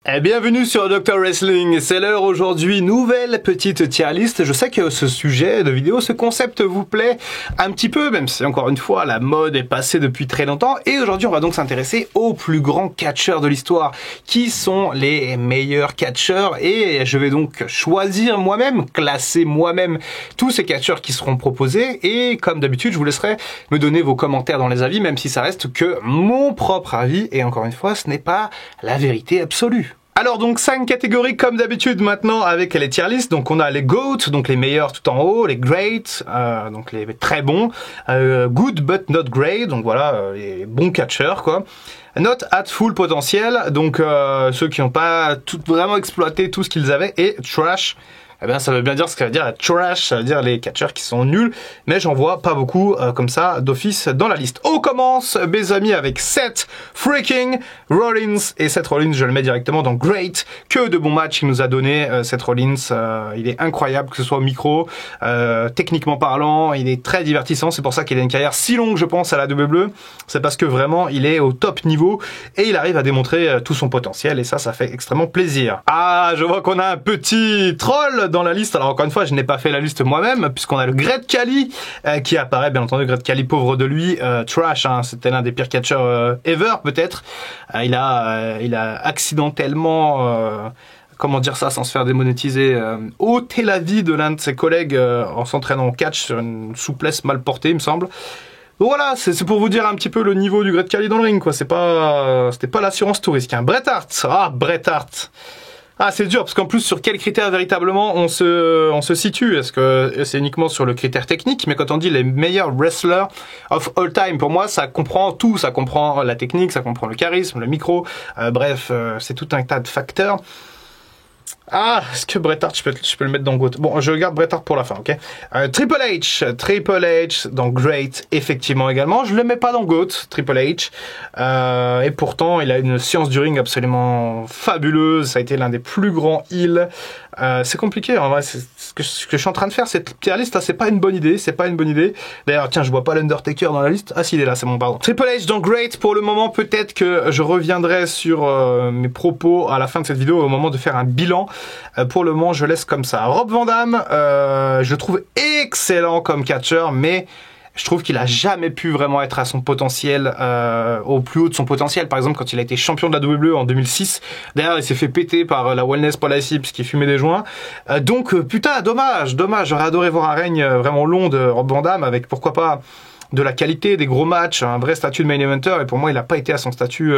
Et bienvenue sur Dr Wrestling, c'est l'heure aujourd'hui, nouvelle petite tier list. Je sais que ce sujet de vidéo, ce concept vous plaît un petit peu, même si encore une fois la mode est passée depuis très longtemps. Et aujourd'hui on va donc s'intéresser aux plus grands catcheurs de l'histoire, qui sont les meilleurs catcheurs. Et je vais donc choisir moi-même, classer moi-même tous ces catcheurs qui seront proposés. Et comme d'habitude je vous laisserai me donner vos commentaires dans les avis, même si ça reste que mon propre avis. Et encore une fois, ce n'est pas la vérité absolue. Alors donc 5 catégories comme d'habitude maintenant avec les tier lists. Donc on a les GOAT, donc les meilleurs tout en haut, les Great, donc les très bons, Good but not great, donc voilà, les bons catcheurs quoi. Not at full potentiel, donc ceux qui n'ont pas vraiment exploité tout ce qu'ils avaient, et Trash. Eh bien, ça veut bien dire ce que ça veut dire la trash, ça veut dire les catcheurs qui sont nuls, mais j'en vois pas beaucoup comme ça d'office dans la liste. On commence, mes amis, avec Seth freaking Rollins, et Seth Rollins, je le mets directement dans Great. Que de bons matchs il nous a donné, Seth Rollins, il est incroyable, que ce soit au micro, techniquement parlant, il est très divertissant, c'est pour ça qu'il a une carrière si longue, je pense, à la WWE, c'est parce que vraiment, il est au top niveau, et il arrive à démontrer tout son potentiel, et ça fait extrêmement plaisir. Ah, je vois qu'on a un petit troll dans la liste. Alors encore une fois, je n'ai pas fait la liste moi-même, puisqu'on a le Great Khali qui apparaît, bien entendu. Great Khali, pauvre de lui, trash, hein, c'était l'un des pires catcheurs ever peut-être. Il a accidentellement comment dire ça sans se faire démonétiser, ôté la vie de l'un de ses collègues en s'entraînant au catch sur une souplesse mal portée, il me semble. Donc voilà, c'est pour vous dire un petit peu le niveau du Great Khali dans le ring, quoi. C'était pas l'assurance tout risque, hein. Bret Hart, Bret Hart. Ah, c'est dur, parce qu'en plus, sur quels critères véritablement on se situe? Est-ce que c'est uniquement sur le critère technique? Mais quand on dit les meilleurs wrestlers of all time, pour moi, ça comprend tout. Ça comprend la technique, ça comprend le charisme, le micro. Bref, c'est tout un tas de facteurs. Ah, est-ce que Bret Hart, je peux le mettre dans GOAT? Bon, je garde Bret Hart pour la fin, ok? Triple H dans Great, effectivement également. Je le mets pas dans GOAT, Triple H. Et pourtant, il a une science du ring absolument fabuleuse. Ça a été l'un des plus grands heels. C'est compliqué, en vrai. Ce que je suis en train de faire, cette tier list, là, c'est pas une bonne idée. C'est pas une bonne idée. D'ailleurs, tiens, je vois pas l'Undertaker dans la liste. Ah, si, il est là, c'est bon, pardon. Triple H dans Great, pour le moment, peut-être que je reviendrai sur mes propos à la fin de cette vidéo, au moment de faire un bilan. Pour le moment, je laisse comme ça. Rob Van Dam, je le trouve excellent comme catcheur, mais je trouve qu'il a jamais pu vraiment être à son potentiel, au plus haut de son potentiel. Par exemple, quand il a été champion de la WWE en 2006, d'ailleurs, il s'est fait péter par la Wellness Policy parce qu'il fumait des joints. Donc, putain, dommage. J'aurais adoré voir un règne vraiment long de Rob Van Dam avec, pourquoi pas, de la qualité, des gros matchs, un vrai statut de main eventer. Et pour moi, il n'a pas été à son statut,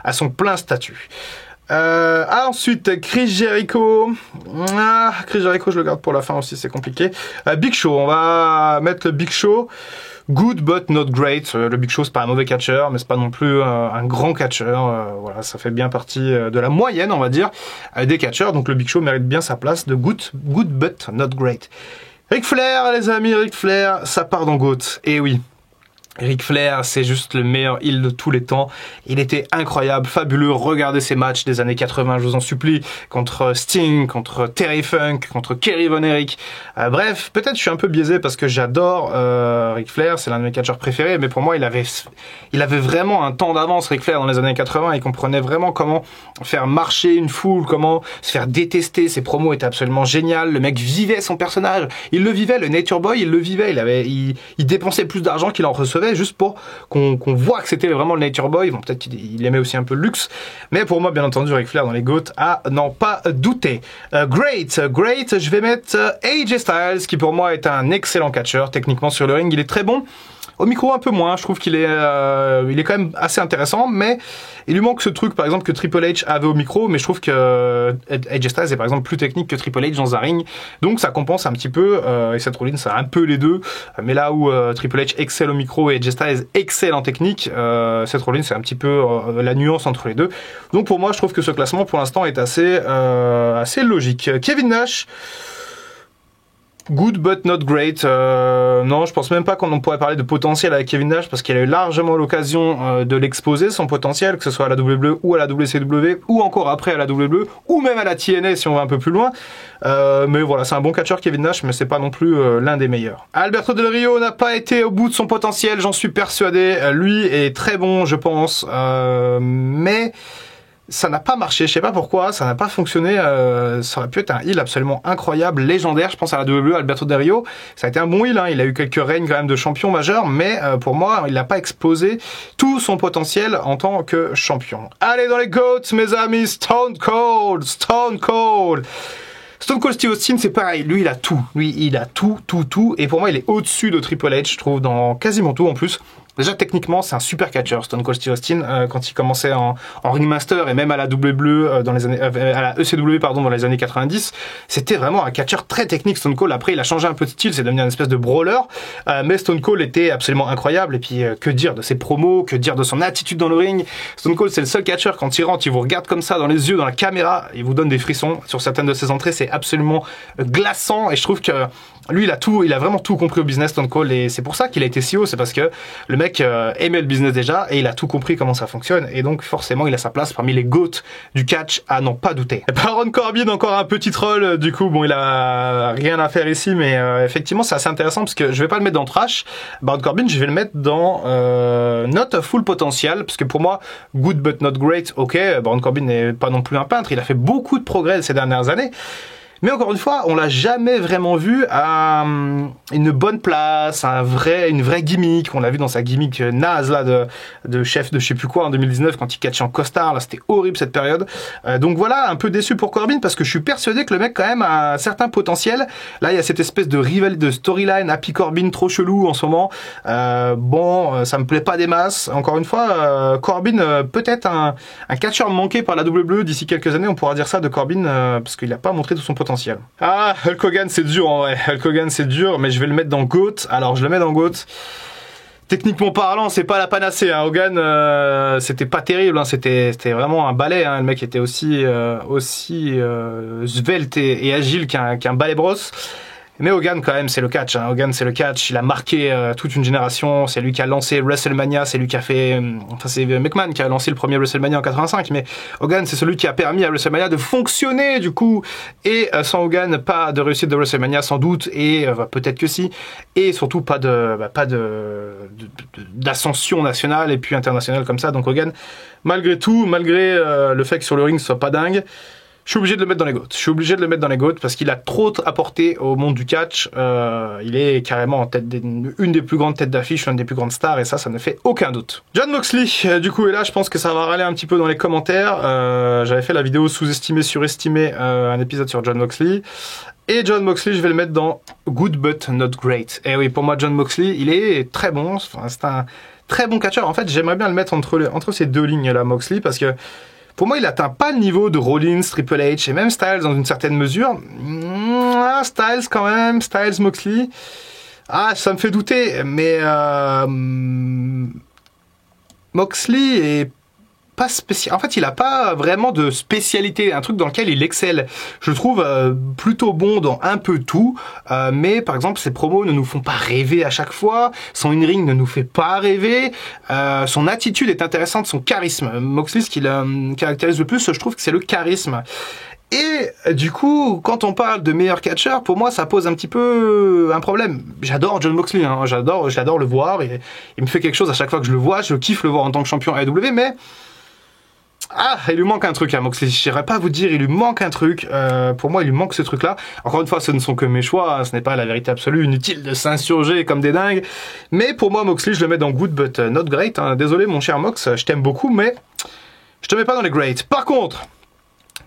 à son plein statut. Ensuite, Chris Jericho. Chris Jericho, je le garde pour la fin aussi, c'est compliqué. Big Show, on va mettre le Big Show. Good but not great. Le Big Show, c'est pas un mauvais catcheur, mais c'est pas non plus un grand catcheur. Voilà, ça fait bien partie de la moyenne, on va dire, des catcheurs. Donc le Big Show mérite bien sa place de good but not great. Ric Flair, les amis, Ric Flair, ça part dans GOAT. Et oui. Ric Flair, c'est juste le meilleur heel de tous les temps. Il était incroyable, fabuleux. Regardez ces matchs des années 80, je vous en supplie. Contre Sting, contre Terry Funk, contre Kerry Von Erich. Bref, peut-être je suis un peu biaisé parce que j'adore Ric Flair. C'est l'un de mes catcheurs préférés. Mais pour moi, il avait vraiment un temps d'avance, Ric Flair, dans les années 80. Il comprenait vraiment comment faire marcher une foule, comment se faire détester. Ses promos étaient absolument géniales. Le mec vivait son personnage. Il le vivait, le Nature Boy, il le vivait. Il dépensait plus d'argent qu'il en recevait, juste pour qu'on voit que c'était vraiment le Nature Boy. Bon, peut-être qu'il aimait aussi un peu le luxe, mais pour moi, bien entendu, Ric Flair dans les GOAT, à n'en pas douter. Great, je vais mettre AJ Styles, qui pour moi est un excellent catcheur. Techniquement sur le ring, il est très bon. Au micro, un peu moins. Je trouve qu'il est quand même assez intéressant, mais il lui manque ce truc, par exemple, que Triple H avait au micro, mais je trouve que AJ Styles est, par exemple, plus technique que Triple H dans un ring. Donc, ça compense un petit peu, et Seth Rollins, ça a un peu les deux. Mais là où Triple H excelle au micro et AJ Styles excelle en technique, Seth Rollins, c'est un petit peu la nuance entre les deux. Donc, pour moi, je trouve que ce classement, pour l'instant, est assez logique. Kevin Nash. Good but not great. Non, je pense même pas qu'on pourrait parler de potentiel avec Kevin Nash parce qu'il a eu largement l'occasion de l'exposer, son potentiel, que ce soit à la WWE ou à la WCW ou encore après à la WWE ou même à la TNA si on va un peu plus loin. Mais voilà, c'est un bon catcheur Kevin Nash, mais c'est pas non plus l'un des meilleurs. Alberto Del Rio n'a pas été au bout de son potentiel, j'en suis persuadé. Lui est très bon, je pense, mais Ça n'a pas marché, je sais pas pourquoi, ça n'a pas fonctionné, ça aurait pu être un heel absolument incroyable, légendaire, je pense à la WWE, Alberto Del Rio, ça a été un bon heel, hein. Il a eu quelques règnes quand même de champion majeur, mais pour moi, il n'a pas explosé tout son potentiel en tant que champion. Allez dans les GOATs, mes amis, Stone Cold, Stone Cold. Stone Cold Steve Austin, c'est pareil, lui il a tout, tout, et pour moi il est au-dessus de Triple H, je trouve, dans quasiment tout en plus. Déjà, techniquement, c'est un super catcheur, Stone Cold Steve Austin, quand il commençait en Ringmaster et même à la WWE dans les années, à la ECW, pardon, dans les années 90. C'était vraiment un catcheur très technique, Stone Cold. Après, il a changé un peu de style, c'est devenu une espèce de brawler, mais Stone Cold était absolument incroyable. Et puis, que dire de ses promos, que dire de son attitude dans le ring. Stone Cold, c'est le seul catcheur, quand il rentre, il vous regarde comme ça dans les yeux, dans la caméra, il vous donne des frissons. Sur certaines de ses entrées, c'est absolument glaçant, et je trouve que lui, il a vraiment tout compris au business, Stone Cold, et c'est pour ça qu'il a été si haut, c'est parce que le mec aimait le business déjà, et il a tout compris comment ça fonctionne, et donc forcément il a sa place parmi les GOAT du catch, à n'en pas douter. Baron Corbin, encore un petit troll, du coup, bon, il a rien à faire ici, mais effectivement c'est assez intéressant, parce que je vais pas le mettre dans Trash, Baron Corbin, je vais le mettre dans Not a Full Potential, parce que pour moi, Good but not great, ok, Baron Corbin n'est pas non plus un peintre, il a fait beaucoup de progrès ces dernières années, mais encore une fois, on l'a jamais vraiment vu à une bonne place, une vraie gimmick. On l'a vu dans sa gimmick naze là de chef de je sais plus quoi en 2019 quand il catchait en costard. Là, c'était horrible cette période. Donc voilà, un peu déçu pour Corbin parce que je suis persuadé que le mec quand même a un certain potentiel. Là, il y a cette espèce de rivalité, de storyline Happy Corbin trop chelou en ce moment. Ça me plaît pas des masses. Encore une fois, Corbin peut-être un catcheur manqué par la WWE d'ici quelques années. On pourra dire ça de Corbin parce qu'il a pas montré tout son potentiel. Ah, Hulk Hogan, c'est dur en vrai. Hulk Hogan, c'est dur, mais je vais le mettre dans GOAT. Alors, je le mets dans GOAT. Techniquement parlant, c'est pas la panacée. Hein. Hogan, c'était pas terrible. Hein. C'était vraiment un balai. Hein. Le mec était aussi svelte et agile qu'un balai brosse. Mais Hogan, quand même, c'est le catch. Hein. Hogan, c'est le catch. Il a marqué toute une génération. C'est lui qui a lancé WrestleMania. C'est lui qui a fait... Enfin, c'est McMahon qui a lancé le premier WrestleMania en 85. Mais Hogan, c'est celui qui a permis à WrestleMania de fonctionner, du coup. Et sans Hogan, pas de réussite de WrestleMania, sans doute. Et peut-être que si. Et surtout, pas d'ascension nationale et puis internationale comme ça. Donc Hogan, malgré tout, malgré le fait que sur le ring, ce soit pas dingue, je suis obligé de le mettre dans les GOAT. Je suis obligé de le mettre dans les GOAT parce qu'il a trop apporté au monde du catch. Il est carrément en tête une des plus grandes têtes d'affiche, une des plus grandes stars, et ça ne fait aucun doute. John Moxley, du coup, et là, je pense que ça va râler un petit peu dans les commentaires. J'avais fait la vidéo sous-estimé, surestimé, un épisode sur John Moxley. Et John Moxley, je vais le mettre dans Good but not great. Et oui, pour moi, John Moxley, il est très bon. Enfin, c'est un très bon catcheur. En fait, j'aimerais bien le mettre entre ces deux lignes-là, Moxley, parce que pour moi, il n'atteint pas le niveau de Rollins, Triple H et même Styles dans une certaine mesure. Styles quand même, Styles, Moxley. Ah, ça me fait douter, mais Moxley est pas spécial. En fait, il a pas vraiment de spécialité, un truc dans lequel il excelle. Je le trouve plutôt bon dans un peu tout, mais par exemple, ses promos ne nous font pas rêver à chaque fois. Son in-ring ne nous fait pas rêver. Son attitude est intéressante, son charisme. Moxley, ce qui le caractérise le plus, je trouve que c'est le charisme. Et du coup, quand on parle de meilleur catcheur, pour moi, ça pose un petit peu un problème. J'adore John Moxley, hein. J'adore le voir. Il me fait quelque chose à chaque fois que je le vois. Je kiffe le voir en tant que champion AEW, mais il lui manque un truc à Moxley. Je n'irais pas vous dire, il lui manque un truc. Pour moi, il lui manque ce truc-là. Encore une fois, ce ne sont que mes choix. Hein. Ce n'est pas la vérité absolue. Inutile de s'insurger comme des dingues. Mais pour moi, Moxley, je le mets dans Good but not great. Hein. Désolé, mon cher Mox, je t'aime beaucoup, mais je te mets pas dans les great. Par contre,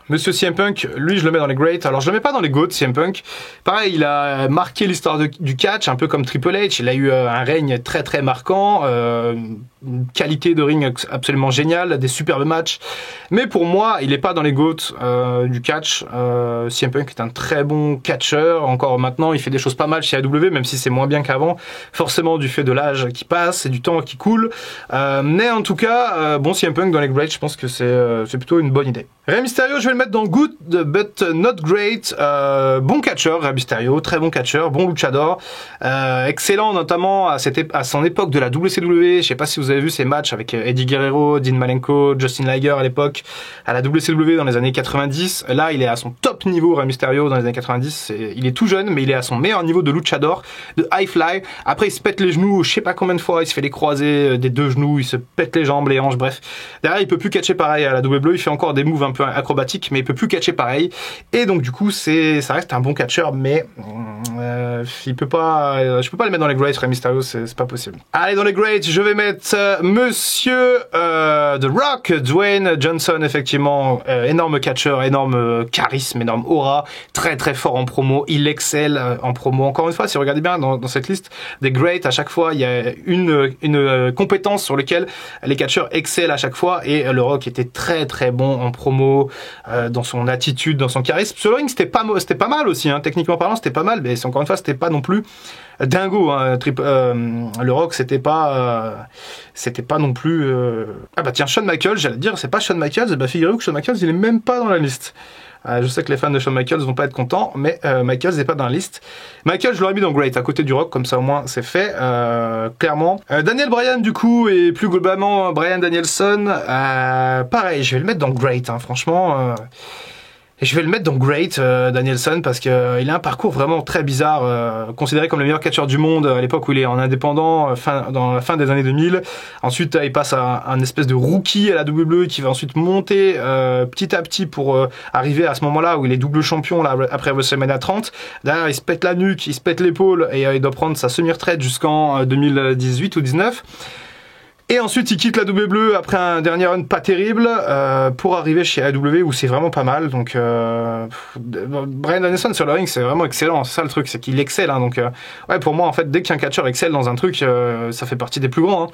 Monsieur CM Punk, lui, je le mets dans les greats. Alors, je le mets pas dans les GOAT, CM Punk. Pareil, il a marqué l'histoire du catch, un peu comme Triple H. Il a eu un règne très, très marquant, une qualité de ring absolument géniale, des superbes matchs. Mais pour moi, il est pas dans les GOAT du catch. CM Punk est un très bon catcheur. Encore maintenant, il fait des choses pas mal chez AEW, même si c'est moins bien qu'avant. Forcément, du fait de l'âge qui passe et du temps qui coule. Mais en tout cas, bon, CM Punk dans les greats, je pense que c'est plutôt une bonne idée. Rey Mysterio, je vais le mettre dans good but not great. Bon catcheur, Rey Mysterio, très bon catcheur, bon luchador, excellent notamment à son époque de la WCW. Je sais pas si vous avez vu ses matchs avec Eddie Guerrero, Dean Malenko, Justin Liger à l'époque à la WCW dans les années 90. Là, il est à son top niveau, Rey Mysterio, dans les années 90. Il est tout jeune, mais il est à son meilleur niveau de luchador, de high fly. Après, il se pète les genoux, je sais pas combien de fois, il se fait les croisés des deux genoux, il se pète les jambes, les hanches, bref. Derrière, il peut plus catcher pareil à la WWE, il fait encore des moves un peu acrobatique, mais il peut plus catcher pareil. Et donc du coup, ça reste un bon catcheur, mais je peux pas le mettre dans les greats. Rey Mysterio, c'est pas possible. Allez, dans les greats, je vais mettre Monsieur The Rock, Dwayne Johnson, effectivement, énorme catcheur, énorme charisme, énorme aura, très très fort en promo. Il excelle en promo. Encore une fois, si vous regardez bien dans cette liste des greats, à chaque fois, il y a une compétence sur laquelle les catcheurs excellent à chaque fois. Et le Rock était très très bon en promo. Dans son attitude, dans son charisme. Sur le ring, c'était pas mal aussi, hein. Techniquement parlant, c'était pas mal, mais encore une fois, c'était pas non plus dingo, hein. Le Rock, c'était pas non plus. Ah bah tiens, Shawn Michaels, j'allais dire, c'est pas Shawn Michaels. Bah figurez-vous que Shawn Michaels, il est même pas dans la liste. Je sais que les fans de Shawn Michaels vont pas être contents, mais Michaels n'est pas dans la liste. Michaels, je l'aurais mis dans Great, à côté du Rock, comme ça au moins c'est fait, clairement. Daniel Bryan, du coup, et plus globalement Bryan Danielson, pareil, je vais le mettre dans Great, hein, franchement. Et je vais le mettre dans Great, Danielson, parce que il a un parcours vraiment très bizarre, considéré comme le meilleur catcheur du monde à l'époque où il est en indépendant, dans la fin des années 2000. Ensuite, il passe à un espèce de rookie à la WWE qui va ensuite monter petit à petit pour arriver à ce moment-là où il est double champion là, après WrestleMania 30. Derrière, il se pète la nuque, il se pète l'épaule et il doit prendre sa semi-retraite jusqu'en 2018 ou 19. Et ensuite, il quitte la WWE après un dernier run pas terrible pour arriver chez AEW où c'est vraiment pas mal. Donc, Bryan Danielson sur le ring, c'est vraiment excellent. C'est ça le truc, c'est qu'il excelle. Hein, donc, ouais, pour moi, en fait, dès qu'un catcheur excelle dans un truc, ça fait partie des plus grands. Hein.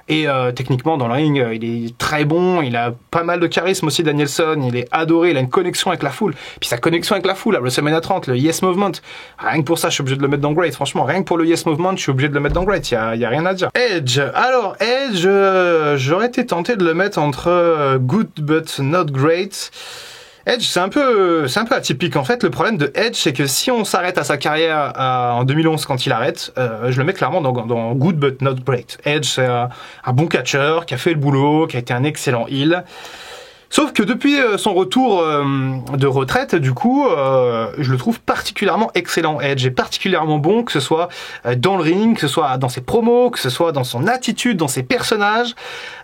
Et techniquement, dans le ring, il est très bon. Il a pas mal de charisme aussi, Danielson. Il est adoré. Il a une connexion avec la foule. Puis sa connexion avec la foule à WrestleMania 30, le Yes Movement. Rien que pour ça, je suis obligé de le mettre dans Great. Franchement, rien que pour le Yes Movement, je suis obligé de le mettre dans Great. Il y a rien à dire. Edge. Alors, Edge, j'aurais été tenté de le mettre entre good but not great. Edge, c'est un peu atypique. En fait, le problème de Edge, c'est que si on s'arrête à sa carrière en 2011 quand il arrête, je le mets clairement dans good but not great. Edge, c'est un bon catcheur qui a fait le boulot, qui a été un excellent heel. Sauf que depuis son retour de retraite, du coup, je le trouve particulièrement excellent. Edge est particulièrement bon, que ce soit dans le ring, que ce soit dans ses promos, que ce soit dans son attitude, dans ses personnages.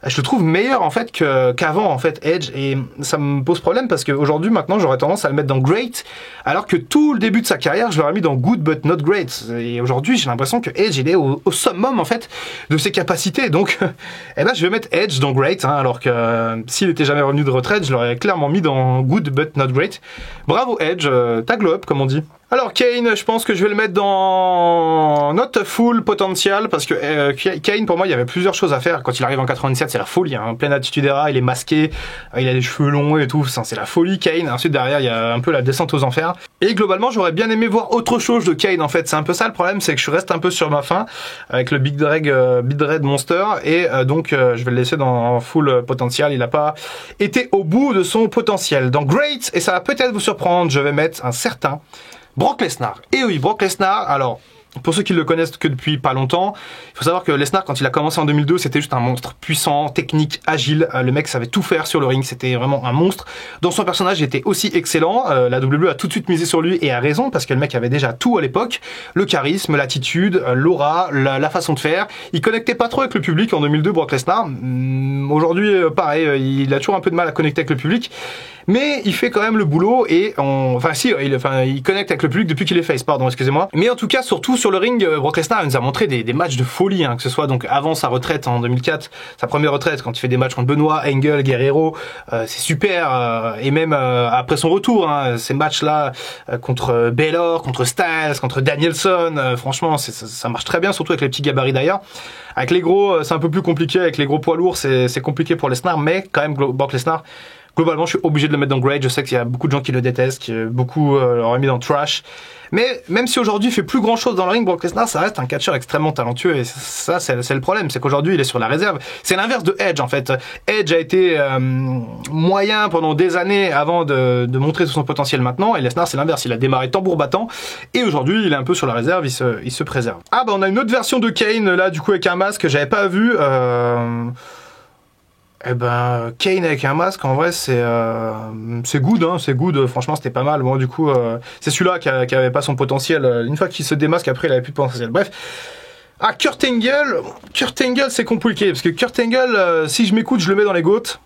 Je le trouve meilleur en fait qu'avant en fait Edge, et ça me pose problème parce qu'aujourd'hui maintenant j'aurais tendance à le mettre dans Great, alors que tout le début de sa carrière je l'aurais mis dans Good but not Great. Et aujourd'hui j'ai l'impression que Edge il est au summum en fait de ses capacités. Donc eh ben je vais mettre Edge dans Great, hein, alors que s'il était jamais revenu de retraite, je l'aurais clairement mis dans Good but not Great. Bravo Edge, ta globe comme on dit. Alors Kane, je pense que je vais le mettre dans not full potential parce que Kane pour moi il y avait plusieurs choses à faire. Quand il arrive en 97 c'est la folie, hein, pleine attitude era, il est masqué, il a des cheveux longs et tout, c'est la folie Kane. Ensuite derrière il y a un peu la descente aux enfers. Et globalement j'aurais bien aimé voir autre chose de Kane en fait. C'est un peu ça le problème, c'est que je reste un peu sur ma faim avec le Big Red Monster et donc je vais le laisser dans full potential. Il n'a pas été au bout de son potentiel. Dans Great, et ça va peut-être vous surprendre, je vais mettre un certain Brock Lesnar. Et oui, Brock Lesnar, alors, pour ceux qui le connaissent que depuis pas longtemps, il faut savoir que Lesnar, quand il a commencé en 2002, c'était juste un monstre puissant, technique, agile. Le mec savait tout faire sur le ring, c'était vraiment un monstre. Dans son personnage, il était aussi excellent. La WWE a tout de suite misé sur lui et a raison, parce que le mec avait déjà tout à l'époque. Le charisme, l'attitude, l'aura, la façon de faire. Il connectait pas trop avec le public en 2002, Brock Lesnar. Aujourd'hui, pareil, il a toujours un peu de mal à connecter avec le public. Mais il fait quand même le boulot et il connecte avec le public depuis qu'il est face, pardon, excusez-moi. Mais en tout cas, surtout sur le ring, Brock Lesnar nous a montré des matchs de folie, hein, que ce soit donc avant sa retraite en 2004, sa première retraite, quand il fait des matchs contre Benoit, Angle, Guerrero, c'est super, et même après son retour, hein, ces matchs-là contre Baylor, contre Styles, contre Danielson, franchement, ça marche très bien, surtout avec les petits gabarits d'ailleurs. Avec les gros, c'est un peu plus compliqué, avec les gros poids lourds, c'est compliqué pour Lesnar, mais quand même Brock Lesnar Globalement, je suis obligé de le mettre dans Great. Je sais qu'il y a beaucoup de gens qui le détestent, qui beaucoup l'auraient mis dans Trash. Mais même si aujourd'hui il fait plus grand chose dans le ring, Brock Lesnar, ça reste un catcheur extrêmement talentueux. Et ça, c'est le problème, c'est qu'aujourd'hui il est sur la réserve. C'est l'inverse de Edge en fait. Edge a été moyen pendant des années avant de montrer tout son potentiel maintenant. Et Lesnar, c'est l'inverse. Il a démarré tambour battant. Et aujourd'hui, il est un peu sur la réserve. Il se préserve. Ah bah on a une autre version de Kane là, du coup avec un masque que j'avais pas vu. Eh ben, Kane avec un masque, en vrai, c'est good, hein, c'est good. Franchement, c'était pas mal. Bon, du coup, c'est celui-là qui avait pas son potentiel. Une fois qu'il se démasque, après, il avait plus de potentiel. Bref. Ah, Kurt Angle, c'est compliqué parce que Kurt Angle, si je m'écoute, je le mets dans les GOAT.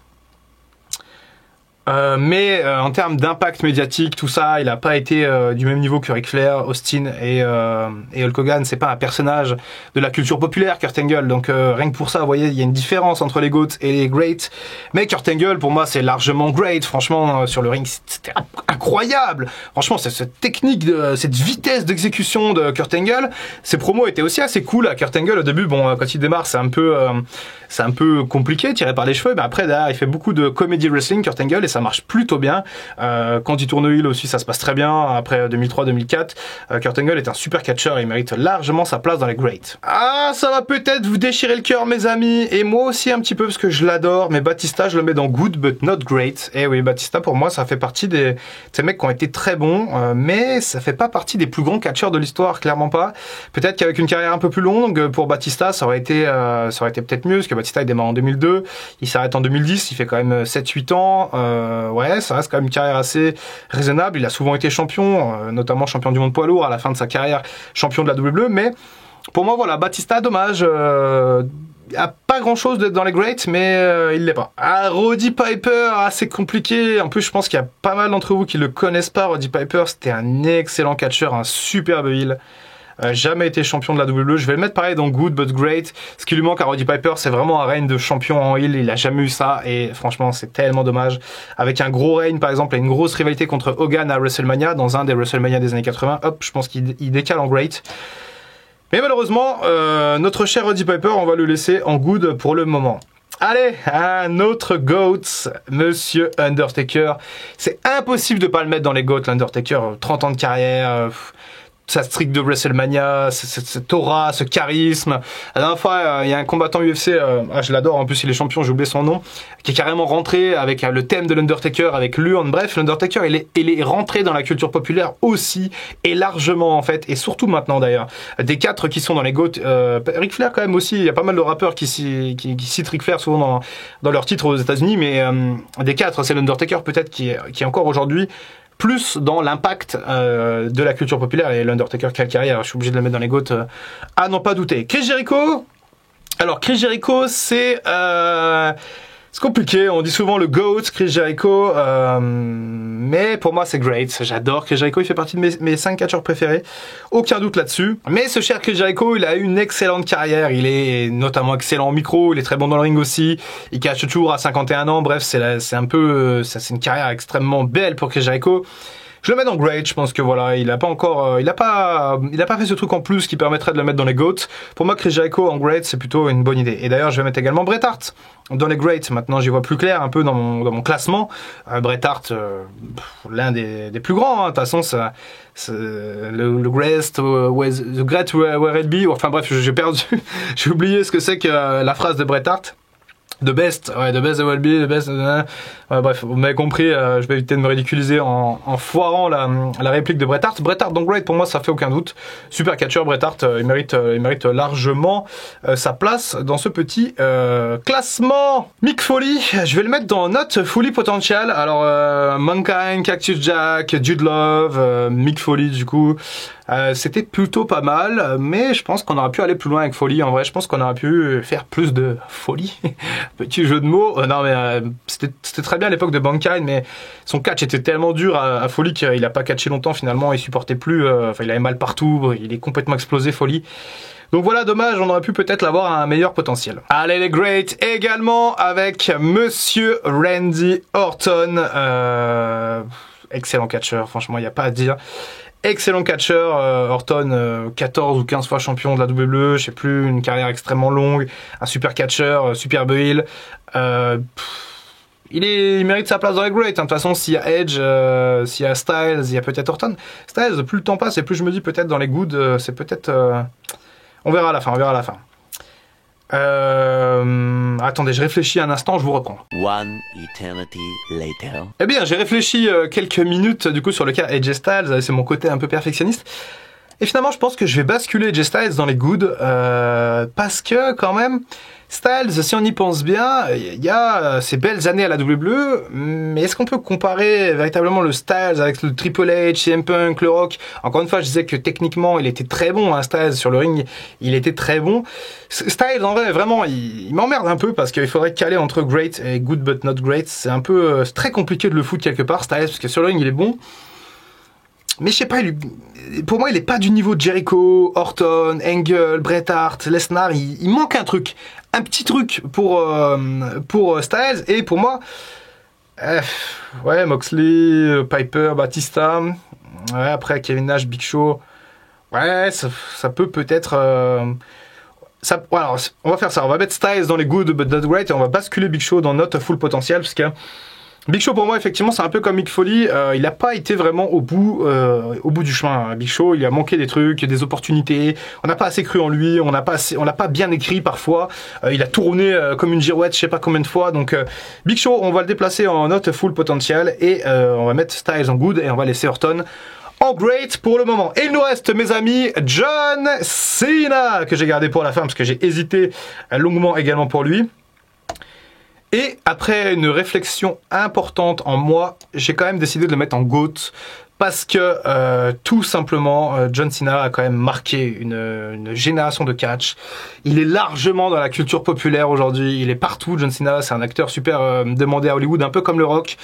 Mais en termes d'impact médiatique, tout ça, il a pas été du même niveau que Ric Flair, Austin et Hulk Hogan. C'est pas un personnage de la culture populaire, Kurt Angle. Donc rien que pour ça, vous voyez, il y a une différence entre les GOAT et les Great. Mais Kurt Angle, pour moi, c'est largement Great. Franchement, sur le ring, c'était incroyable. Franchement, cette technique, cette vitesse d'exécution de Kurt Angle, ses promos étaient aussi assez cool. À Kurt Angle, au début, bon, quand il démarre, c'est un peu compliqué, tiré par les cheveux. Mais après, derrière, il fait beaucoup de comedy wrestling, Kurt Angle, et ça marche plutôt bien. Quand il tourne heel aussi, ça se passe très bien. Après 2003-2004, Kurt Angle est un super catcheur et il mérite largement sa place dans les greats. Ah, ça va peut-être vous déchirer le cœur, mes amis, et moi aussi un petit peu parce que je l'adore. Mais Batista, je le mets dans good but not great. Et oui, Batista pour moi, ça fait partie de ces mecs qui ont été très bons, mais ça fait pas partie des plus grands catcheurs de l'histoire, clairement pas. Peut-être qu'avec une carrière un peu plus longue pour Batista, ça aurait été peut-être mieux, parce que Batista il démarre en 2002, il s'arrête en 2010, il fait quand même 7-8 ans. Ouais, ça reste quand même une carrière assez raisonnable. Il a souvent été champion, notamment champion du monde poids lourd à la fin de sa carrière, champion de la WWE. Mais pour moi, voilà, Batista, dommage. Il a pas grand chose dans les greats, mais il l'est pas. Ah, Roddy Piper, c'est compliqué. En plus, je pense qu'il y a pas mal d'entre vous qui le connaissent pas. Roddy Piper, c'était un excellent catcheur, un superbe heel. Jamais été champion de la WWE. Je vais le mettre pareil dans Good but Great. Ce qui lui manque à Roddy Piper, c'est vraiment un règne de champion en heel. Il a jamais eu ça et franchement, c'est tellement dommage. Avec un gros règne, par exemple, et une grosse rivalité contre Hogan à WrestleMania, dans un des WrestleMania des années 80, hop, je pense qu'il décale en Great. Mais malheureusement, notre cher Roddy Piper, on va le laisser en Good pour le moment. Allez, un autre GOAT, Monsieur Undertaker. C'est impossible de pas le mettre dans les GOAT, l'Undertaker. 30 ans de carrière, sa streak de WrestleMania, cette aura, ce charisme. La dernière fois, il y a un combattant UFC, je l'adore, en plus il est champion, j'ai oublié son nom, qui est carrément rentré avec le thème de l'Undertaker, avec l'urne. Bref, l'Undertaker, il est rentré dans la culture populaire aussi, et largement en fait, et surtout maintenant d'ailleurs. Des 4 qui sont dans les GOAT, Ric Flair quand même aussi, il y a pas mal de rappeurs qui citent Ric Flair souvent dans leurs titres aux États-Unis, mais des 4, c'est l'Undertaker peut-être qui est encore aujourd'hui plus dans l'impact de la culture populaire. Et l'Undertaker, quelle carrière, je suis obligé de le mettre dans les GOAT, à n'en pas douter. Chris Jericho. Alors Chris Jericho, c'est compliqué, on dit souvent le GOAT, Chris Jericho, mais pour moi c'est great, j'adore Chris Jericho, il fait partie de mes 5 catcheurs préférés, aucun doute là-dessus. Mais ce cher Chris Jericho, il a eu une excellente carrière, il est notamment excellent en micro, il est très bon dans le ring aussi, il catch toujours à 51 ans, bref, c'est une carrière extrêmement belle pour Chris Jericho. Je le mets dans Great, je pense que voilà, il a pas fait ce truc en plus qui permettrait de le mettre dans les GOAT. Pour moi, Chris Jericho en Great, c'est plutôt une bonne idée. Et d'ailleurs, je vais mettre également Bret Hart dans les Great. Maintenant, j'y vois plus clair un peu dans mon classement. Bret Hart, l'un des plus grands, hein. De toute façon, c'est le great, the great where it be. Enfin bref, j'ai perdu, j'ai oublié ce que c'est que la phrase de Bret Hart. The best will be, the best. Ouais, bref, vous m'avez compris, je vais éviter de me ridiculiser en foirant la réplique de Bret Hart. Bret Hart, donc Great, pour moi, ça fait aucun doute. Super catcheur, Bret Hart, il mérite largement sa place dans ce petit classement. Mick Foley, je vais le mettre dans Not Fully Potential. Alors, Mankind, Cactus Jack, Jude Love, Mick Foley, du coup. C'était plutôt pas mal, mais je pense qu'on aurait pu aller plus loin avec Foley. En vrai, je pense qu'on aurait pu faire plus de folie. Petit jeu de mots. Non, mais c'était très bien à l'époque de Mankind, mais son catch était tellement dur à Foley qu'il a pas catché longtemps finalement. Il supportait plus. Enfin, il avait mal partout. Il est complètement explosé, Foley. Donc voilà, dommage, on aurait pu peut-être l'avoir à un meilleur potentiel. Allez les great également avec Monsieur Randy Orton. Excellent catcheur, franchement, il n'y a pas à dire. Excellent catcheur, Orton, 14 ou 15 fois champion de la WWE, je sais plus, une carrière extrêmement longue, un super catcheur, superbe heel. il mérite sa place dans les greats. De toute façon, s'il y a Edge, s'il y a Styles, il y a peut-être Orton. Styles, plus le temps passe et plus je me dis peut-être dans les good, c'est peut-être... On verra à la fin, Attendez, je réfléchis un instant, je vous reprends. One eternity later. Eh bien, j'ai réfléchi quelques minutes du coup sur le cas AJ Styles, c'est mon côté un peu perfectionniste. Et finalement, je pense que je vais basculer AJ Styles dans les good, parce que quand même, Styles, si on y pense bien, il y a ces belles années à la WWE, mais est-ce qu'on peut comparer véritablement le Styles avec le Triple H, CM Punk, le Rock? Encore une fois, je disais que techniquement, il était très bon, hein, Styles, sur le ring, il était très bon. Styles, en vrai, vraiment, il m'emmerde un peu parce qu'il faudrait caler entre great et good but not great. C'est un peu, c'est très compliqué de le foutre quelque part, Styles, parce que sur le ring, il est bon. Mais je sais pas, pour moi, il est pas du niveau de Jericho, Orton, Angle, Bret Hart, Lesnar. Il manque un truc, un petit truc pour Styles. Et pour moi, ouais, Moxley, Piper, Batista. Ouais, après Kevin Nash, Big Show. Ouais, ça peut peut-être. Alors, on va faire ça. On va mettre Styles dans les good but not great et on va basculer Big Show dans notre full potentiel parce que Big Show pour moi effectivement c'est un peu comme Mick Foley, il n'a pas été vraiment au bout du chemin. Big Show, il a manqué des trucs, des opportunités, on n'a pas assez cru en lui, on l'a pas bien écrit parfois, il a tourné comme une girouette je sais pas combien de fois, donc Big Show on va le déplacer en note full potentiel et on va mettre Styles en good et on va laisser Orton en great pour le moment. Et il nous reste mes amis John Cena que j'ai gardé pour la fin parce que j'ai hésité longuement également pour lui. Et après une réflexion importante en moi, j'ai quand même décidé de le mettre en GOAT parce que tout simplement, John Cena a quand même marqué une génération de catch. Il est largement dans la culture populaire aujourd'hui, il est partout. John Cena, c'est un acteur super demandé à Hollywood, un peu comme le Rock.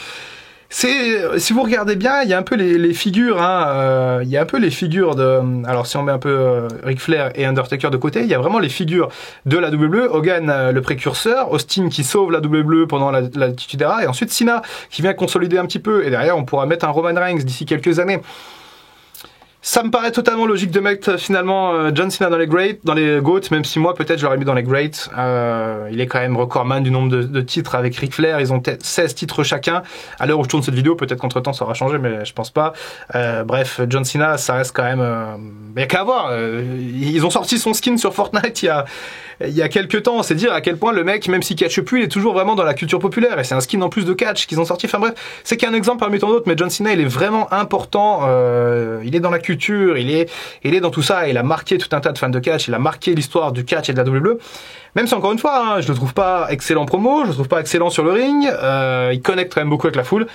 Si vous regardez bien, il y a un peu les figures, hein, il y a un peu les figures de, alors si on met un peu Ric Flair et Undertaker de côté, il y a vraiment les figures de la WWE, Hogan le précurseur, Austin qui sauve la WWE pendant l'attitude era, et ensuite Cena qui vient consolider un petit peu, et derrière on pourra mettre un Roman Reigns d'ici quelques années. Ça me paraît totalement logique de mettre finalement John Cena dans les GOAT, même si moi peut-être je l'aurais mis dans les great. Il est quand même recordman du nombre de titres avec Ric Flair, ils ont 16 titres chacun. À l'heure où je tourne cette vidéo, peut-être qu'entre temps ça aura changé, mais je pense pas. Bref, John Cena, ça reste quand même... il y a qu'à voir, ils ont sorti son skin sur Fortnite il y a quelques temps, c'est dire à quel point le mec, même s'il catche plus, il est toujours vraiment dans la culture populaire, et c'est un skin en plus de catch qu'ils ont sorti. Enfin bref, c'est qu'un exemple parmi tant d'autres, mais John Cena il est vraiment important, il est dans la culture, il est dans tout ça, il a marqué tout un tas de fans de catch, il a marqué l'histoire du catch et de la WWE. Même si encore une fois, hein, je le trouve pas excellent promo, je le trouve pas excellent sur le ring, il connecte quand même beaucoup avec la foule.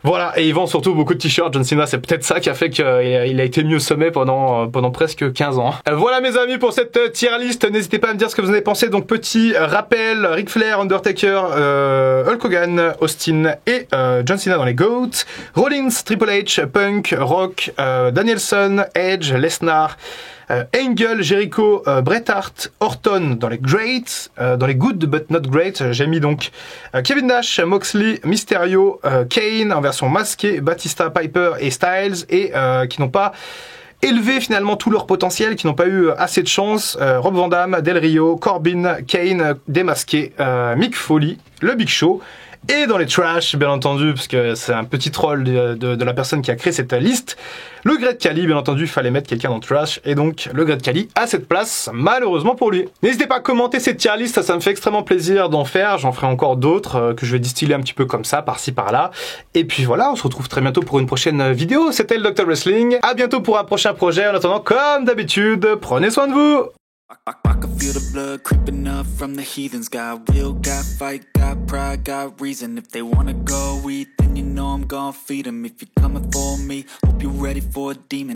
Voilà, et il vend surtout beaucoup de t-shirts. John Cena, c'est peut-être ça qui a fait qu'il a été mis au sommet pendant presque 15 ans. Voilà mes amis pour cette tier list, n'hésitez pas à me dire ce que vous en avez pensé. Donc petit rappel, Ric Flair, Undertaker, Hulk Hogan, Austin et John Cena dans les GOAT, Rollins, Triple H, Punk, Rock, Danielson, Edge, Lesnar, Angle, Jericho, Bret Hart, Orton dans les greats, dans les good but not great, j'ai mis donc Kevin Nash, Moxley, Mysterio, Kane en version masquée, Batista, Piper et Styles, et qui n'ont pas élevé finalement tout leur potentiel, qui n'ont pas eu assez de chance, Rob Van Dam, Del Rio, Corbin, Kane démasqué, Mick Foley, le Big Show. Et dans les trash, bien entendu, parce que c'est un petit troll de la personne qui a créé cette liste, le Great Khali, bien entendu, il fallait mettre quelqu'un dans le trash, et donc le Great Khali a cette place, malheureusement pour lui. N'hésitez pas à commenter cette tier list, ça me fait extrêmement plaisir d'en faire, j'en ferai encore d'autres, que je vais distiller un petit peu comme ça, par-ci par-là. Et puis voilà, on se retrouve très bientôt pour une prochaine vidéo, c'était le Dr Wrestling, à bientôt pour un prochain projet, en attendant, comme d'habitude, prenez soin de vous! I can feel the blood creeping up from the heathens. Got will, got fight, got pride, got reason. If they wanna go eat, then you know I'm gon' feed them. If you're coming for me, hope you're ready for a demon.